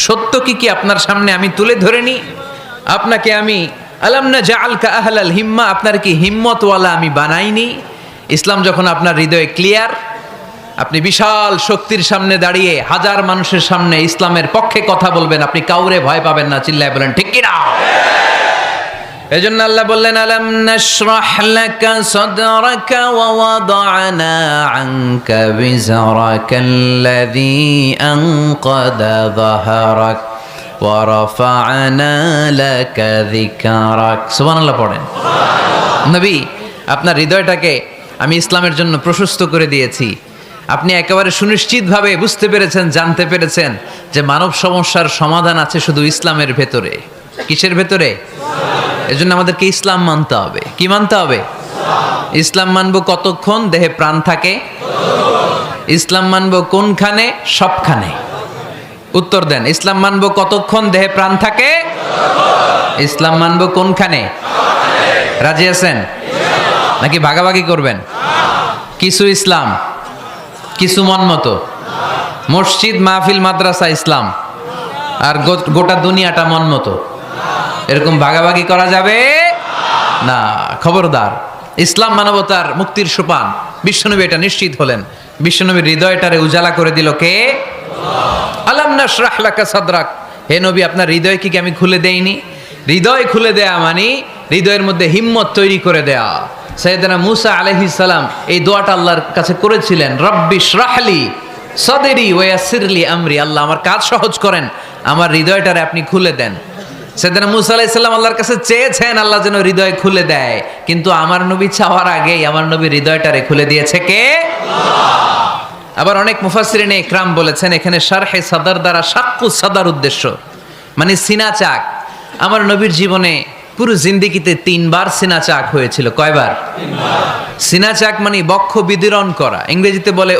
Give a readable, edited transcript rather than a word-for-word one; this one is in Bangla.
সত্য কি আপনার সামনে আমি তুলে ধরে নি? আপনাকে আমি আলাম না জাআলকা আহলাল হিম্মা, আপনার কি হিম্মতওয়ালা আমি বানাইনি? ইসলাম যখন আপনার হৃদয়ে ক্লিয়ার, আপনি বিশাল শক্তির সামনে দাঁড়িয়ে হাজার মানুষের সামনে ইসলামের পক্ষে কথা বলবেন, আপনি কাউরে ভয় পাবেন না। চিল্লায় বলেন ঠিক কিনা? এজন্য আল্লাহ বললেন আলাম নাশরাহ লাকা সাদরাকা ওয়া ওয়াদা'না আনকা বিজরাকাল্লাযী আনকাদা যাহরাক ওয়া রাফা'না লাকা যিকরাক। সুবহানাল্লাহ পড়েন। নবী, আপনার হৃদয়টাকে আমি ইসলামের জন্য প্রশস্ত করে দিয়েছি। আপনি একেবারে সুনিশ্চিতভাবে বুঝতে পেরেছেন, জানতে পেরেছেন যে মানব সমস্যার সমাধান আছে শুধু ইসলামের ভেতরে। কিসের ভেতরে? এজন্য আমাদেরকে ইসলাম মানতে হবে। কি মানতে হবে? ইসলাম মানবো কতক্ষণ দেহে প্রাণ থাকে? ইসলাম মানবো কোনখানে? সবখানে। উত্তর দেন। ইসলাম মানবো কতক্ষণ দেহে প্রাণ থাকে? ইসলাম মানবো কোনখানে? রাজি আছেন নাকি ভাগাভাগি করবেন? কিছু ইসলাম, কিছু মন মতো। মসজিদ, মাহফিল, মাদ্রাসা ইসলাম, আর গোটা দুনিয়াটা মন মতো। এরকম ভাগাভাগি করা যাবে না। খবরদার। ইসলাম মানবতার মুক্তির সোপান। বিশ্বনবী এটা নিশ্চিত হলেন। বিশ্বনবীর হৃদয়টারে উজালা করে দিল কে? আলাম নাশরাহ লাকা সাদরাক। হে নবী, আপনার হৃদয় কি আমি খুলে দেইনি? হৃদয় খুলে দেয়া মানে হৃদয়ের মধ্যে হিম্মত তৈরি করে দেয়া। সাইয়েদনা মূসা আলাইহিস সালাম এই দোয়াটা আল্লাহর কাছে করেছিলেন, রব্বি ইশরাহলি সাদরি ওয়া ইয়াসসিরলি আমরি। আল্লাহ, আমার কাজ সহজ করেন, আমার হৃদয়টারে আপনি খুলে দেন। সাইয়েদনা মূসা আলাইহিস সালাম আল্লাহর কাছে চেয়েছেন আল্লাহ যেন হৃদয় খুলে দেয়, কিন্তু আমার নবী চাওয়ার আগেই আমার নবীর হৃদয়টারে খুলে দিয়েছে কে? আল্লাহ। আবার অনেক মুফাসসিরিনে ইকরাম বলেছেন এখানে শারহে সাদর দ্বারা শাক্কু সাদর উদ্দেশ্য, মানে সিনা চাক। আমার নবীর জীবনে পুরো জিন্দেগিতে 3 বার সিনা চাক হয়েছিল। কয়বার? 3 বার। সিনা চাক মানে বক্ষ বিদীর্ণ করা, ইংরেজিতে বলে